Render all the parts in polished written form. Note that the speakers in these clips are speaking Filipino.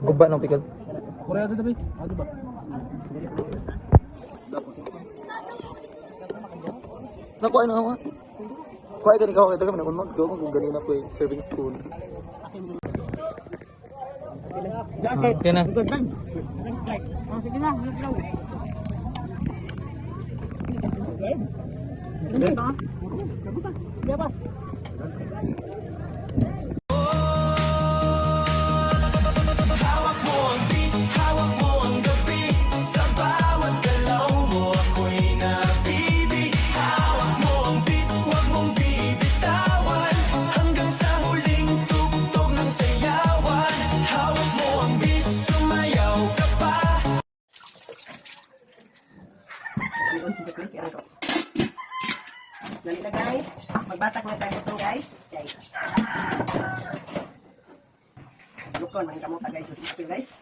Guba ng pikas. Korea ada tapi, ada ba? Naku, ano ako? Kuha ka ikaw, ito kami nakunod ko kung ganina po yung serving school. Okay na. Sige na, Nalita guys, magbatak na tayo itong guys. Lukon, mahin kamuta guys, spill guys.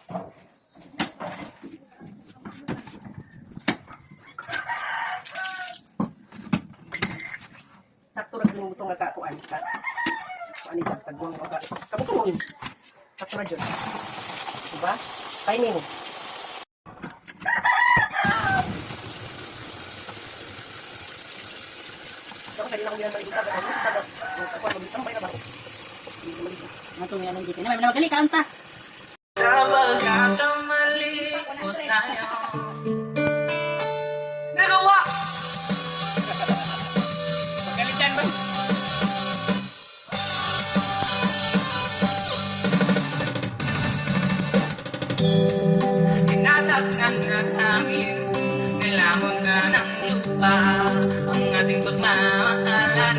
Sakto rin yung butong nga kakuan. Kuan niya, pagbuang ko ka. Kabutong yun. Sakto na dyan. Diba? Timing. Ako sa ilang bilang balik ito, ako mag-tambay na ba? Matumi naman dito. Naman magaling ka unta. Sa pagkakamali ko sa'yo nagawa. Magalitan ba? Tinataknan na namin, nilamon na ng lupa ang ating pagmamahalan.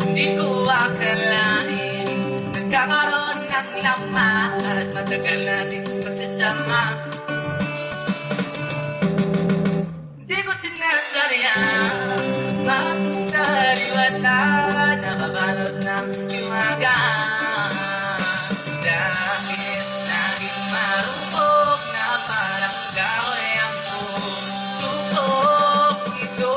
Hindi ko akalain nagkakaroon ng laman at matagal natin pagsasama. Hindi ko sinasadya magsariwata nakabalot ng iwaga. Dahil naging marupok na parang gawin ang susubok ito.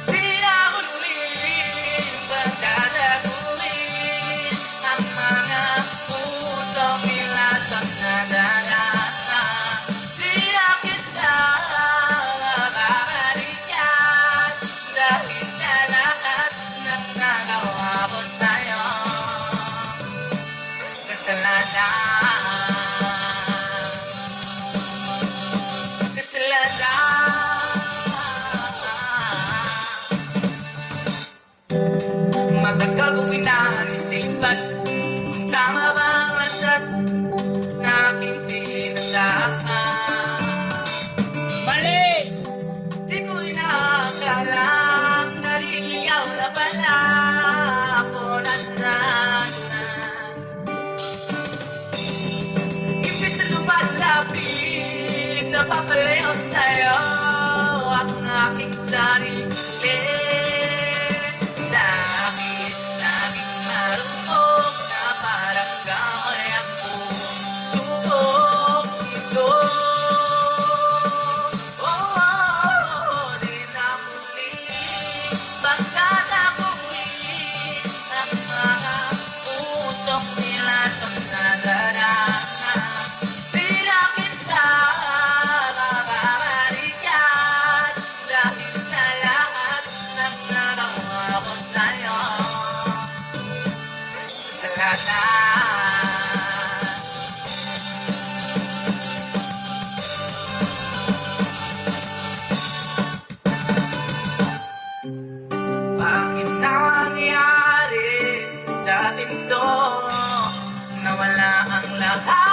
Di na ako lumiling, pagdadaguin ang mga pusong nilasang nadadana. Di na kita makakalikan dahil sa lahat ng nagawa ko sa'yo. Magagawin na ang isipan, tama ba ang asas na aking pinasahan? Mali! Di ko inakalang naliligaw na pala ako nandyan. Imbis na lumalapit, napapalayo sa'yo ang aking sarili. Dahil naging marupok na parang gawin ang susubok ito. Di na muli pagkatapuin ang mga pusong nilasang nadarana. Di na kita makakalikan dahil sa lahat ng nagawa ko sa'yo. Bakit nangyari sa atin to na wala ang lahat?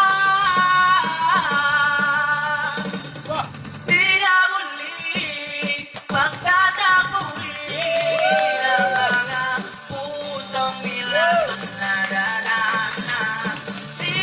Di na muli pagtatapuin ang mga pusong nilasang nadadana. Di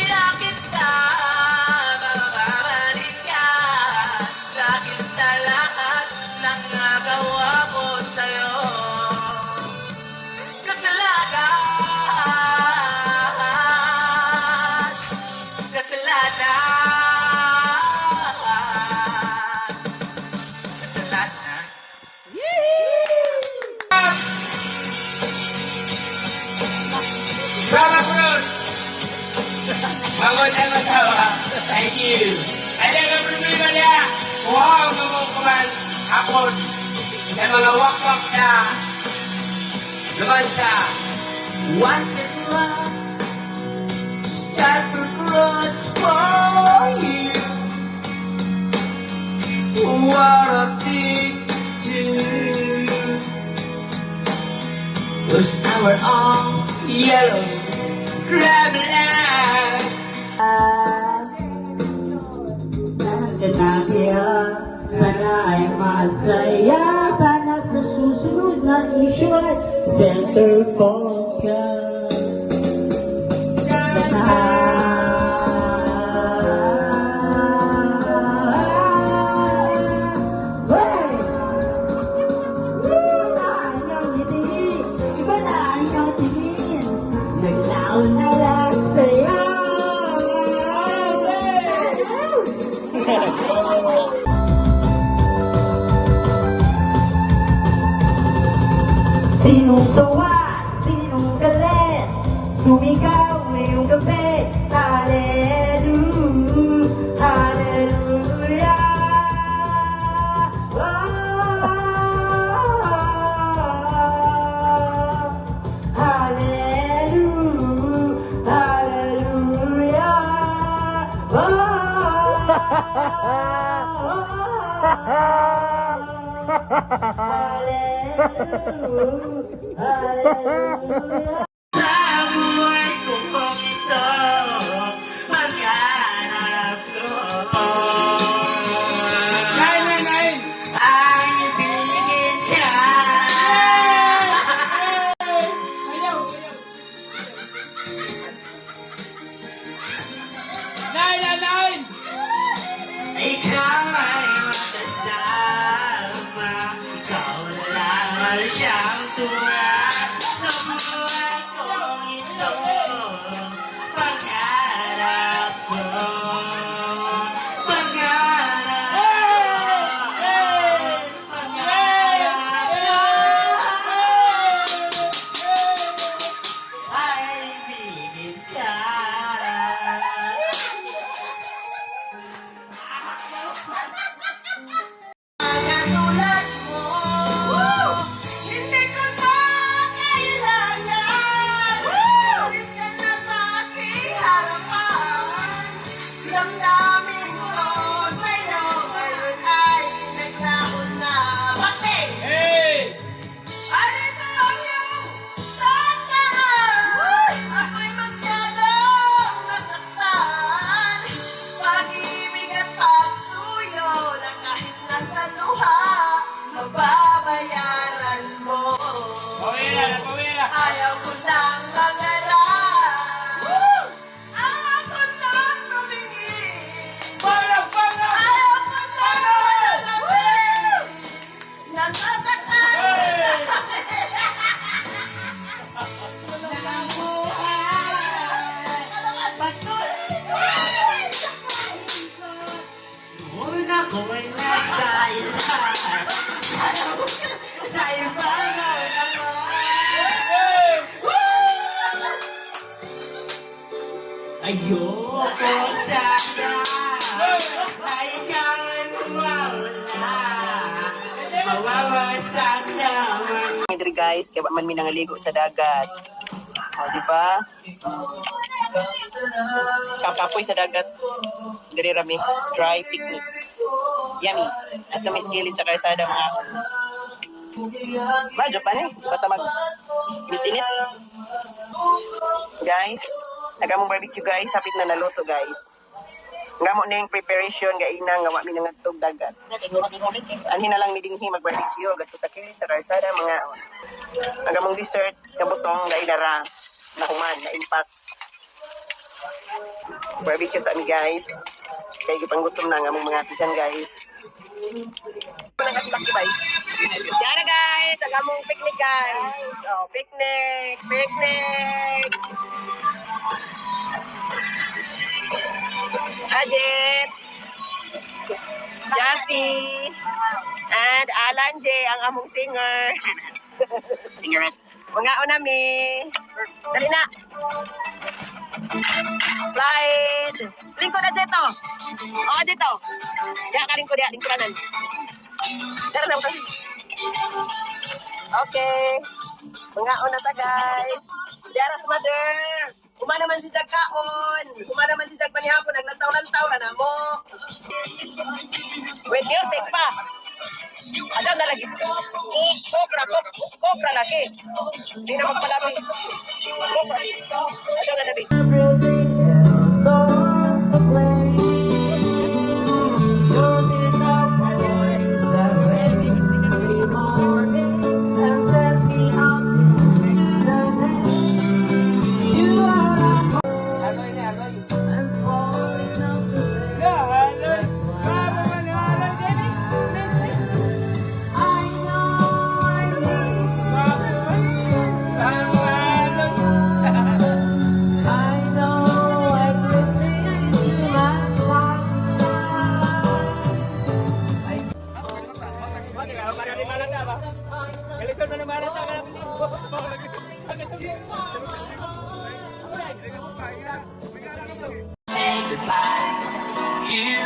na masawa. Thank you. Ay, ang problema niya. Wow, mamukuman. Hapon. Sa mga wakwak na. Naman sa once and once. Got to cross for you. What a thing to do. Was our all yellow crab line. Sana ay masaya. Sana sa susunod na issue ay centerfold ka. Iba na ang iyong tingin. Naglaon na lang sa'yo. Sinong sawa, sinong galit, sumigaw ngayong gabi. Hallelujah, hallelujah. Hallelujah, hallelujah. Sa buhay kong ito, maghanap ko. Nine! Ang ibigin ka. Ikaw ay makasama. Ikaw na lang ang siyang tulad sa buhay kong ito. Pagharap ko, pagharap ko, pagharap ko. Ay bigin ka. Katulad mo, hindi ko na kailangan. Alis ka na sa aking harapan. Damdamin ko sa'yo ngayon ay naglaon na. Bakit? Alito ang iyong tandaan. Ako'y masyadong nasaktan. Pag-ibig at pagsuyo na kahit nasa luha, mababayaran mo. Ayaw ko nang mangarap. Ayaw ko nang tumingin. Ayaw ko nang manalawin. Nasasaktan ng buhay. Patuloy ko ay Noon ako'y nasa ilan, sa ibang naman. Ayoko sana na ikaw ay mawawala. Mawawasak naman. Diri guys, kaya man mi nangaligo sa dagat. O, di ba? Kapapoy sa dagat. Diri rami, dry picnic. Yummy. At may skillet sa kalsada mga. Medyo pa ni, bata mag init. Guys, nagamong barbecue guys, hapit na naluto guys. Ngamo na yung preparation gaina nga wa mi nangadtog dagat. Anhin na lang mi dinhi mag-barbecue gadto sa kilid sa kalsada mga. Nagamong dessert kabutong gaina ra na human na impas. Barbecue sa ami guys. Kay gipanggutom na nga mong mga tiyan guys. Yan na guys, ang among picnic guys. Oh, picnic. Ajit, Jassy, and Alan J, ang among singer. Singerist. Mga unami. Dali na. Flight. Lingkod na dito. Oo, dito. Diya ka lingkod, diya. Lingkodanan. Tara na, utang. Okay. Mga una ta, guys. Diara sa mother. Kuma naman si Jagkaon. Kuma naman si Jagpanihapon. Naglantaw-lantaw na mo. With music pa. Adam na lagi. Kopra lagi. Hindi na magpalabi. Kopra. Adam na labi. Everything else starts to play. Yours is not always the race. Every morning that sets me up into the day. You are and falling out the way. That's why I know I need I know I'm listening to my spotlight. Say goodbye to you.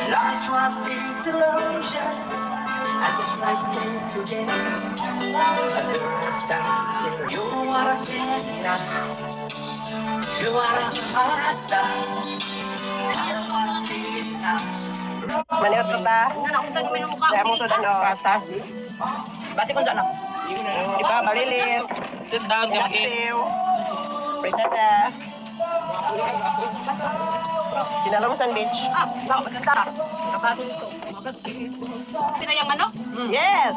Life's one big solution. I just like it today. Something you wanna spend time. You wanna hard time. I don't wanna be enough. Maniot ko ta. Kaya mo to dano. Basi kung saan lang. Diba, Marilis. Sit down, Active. Pritata. Sinalamusan beach. Pinayang ano? Yes!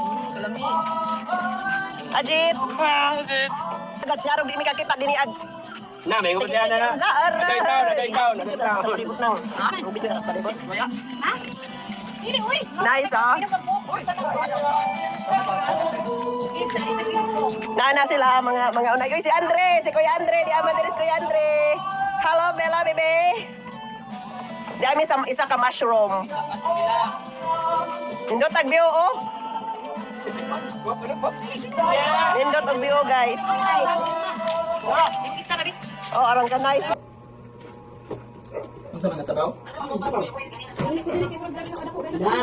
Ajit! Sit. Agad siya, di mi kakita diniad. Na, may kumasiya na na. Nagkaikaw. Sa palibot nang. Ubit na sa palibot. Ha? Hindi, uy! Nice, oh. Nana sila, mga unay. Uy, si Andre! Si Kuya Andre! Di aman din si Kuya Andre! Hello, Bella, baby! Di amin isa ka mushroom. Nindot ang view, oh! Nindot ang view, guys. Oh, arang ka nice. Ano sa mga sabaw?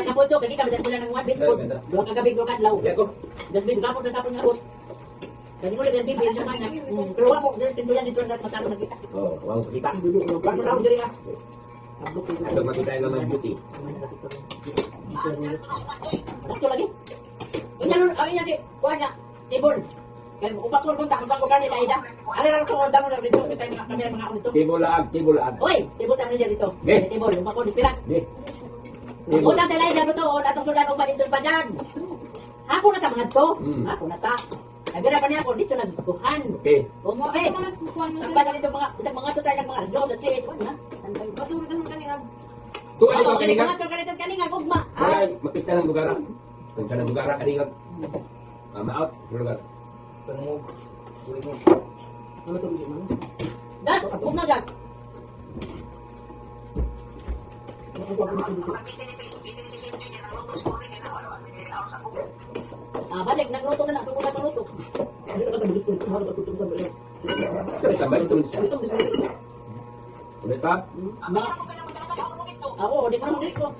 Kaputo, kaya kami sila ng one biscuit. Dua kagabi, dua kadlaw. Dasbin, kapot na tapon nga ako. Kaya mo lang bibili sa kanya. Pero ako, tinduyan dito na mataro na kita. Oo, wala ko kita. Wala mo lang diri ah. Ito makita yung naman beauty. Ito lagi. Kanya nun, kami niya di, kuha niya, tibol. Kaya upak ko punta, upak ko kanina ida. Ano lang kung damo na dito, kita yung kami mga ako dito. Tibol laag. Oy, tibol tayo niya dito. Okay. Tibol, upak ko di pirat. Di. Utang sa lain na to, atong sudan og dito pa dyan. Ako na ta mga to. Ako na ta. Ay bira pa niya ako dito nagkuhan. Okay. Omo eh. Nagpada dito mga to tayo ng mga alas 2 at 3 na. Tuwa ko kanina. Mga to kanito kanina gugma. Wala, mapista ng bugara. Kung ka ng bugara kanina. Ma-out. Lugar. Ano to dito man? Dad, gugma dad. Balik, nagluto na na. Sumunod nagluto. Ito, sabay ito. Ulit ha? Ako, di pa naman dito.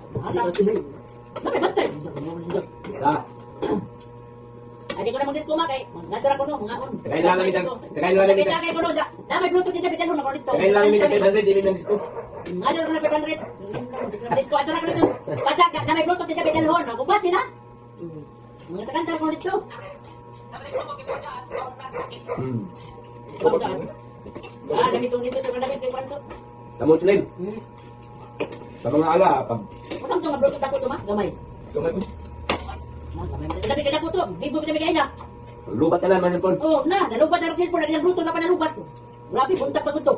Bakit batay? Ha? Ay, di ko naman dito kumakay. Nasara ko no, mga on. Kakain lang namin. Kakain ko no, damay bluto din dapat ano dito. Kakain lang namin sa 500, hindi namin gusto. Ano na 500? Dito ato na ko dito. Patak, damay bluto din dapat dalhon. Ako ba din ha? Mga takan ko dito. Damit ko dito, damit ko kwanto. Tamo tulim. Sa mga ala, pag... Usang to nga bluto tako to ma, gamay. Gamay ko. Dapat ka po to, bibo kita bigay na. Lubat ka naman yung phone. Oh, na, nalubat na rin po, nagluto na pa nalubat. Grabe, punta pa to.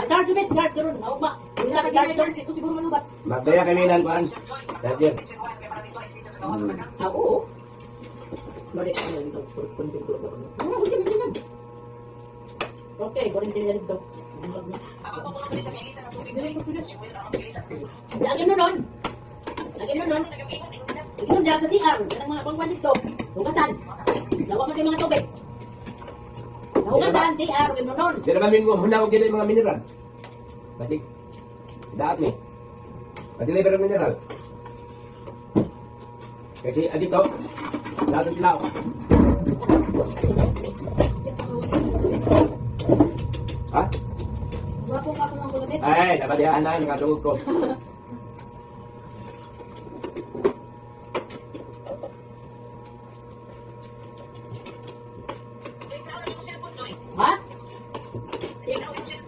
Charge bit, charge ron, ma. Punta ka charge ron, ito siguro malubat. Magdaya kami ng kuhan. Charger. Oo. Okay, kunin din dito. Lagi mo nun. Lagi mo nun. Inom dyan sa CR. Yan ang mga pangwan dito. Hugasan. Lawa mo kayo mga tubig. Hugasan, CR, gano'n. Di naman mo, huna ko gila yung mga mineral. Kasi, daat ni. Pa-deliver ng mineral. Kasi, dito, lahat ng silaw. Ha? Gwapo ka ako ng kulabit. Ay, nabadihaan na, nakatungod ko. Ha?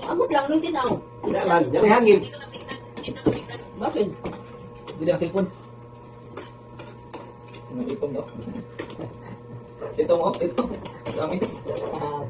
Amot lang nung tinaw. Wala man, yan may hangin. Bakit? Hindi na cellphone. Itong daw. Itong, ito. Dami. Ah,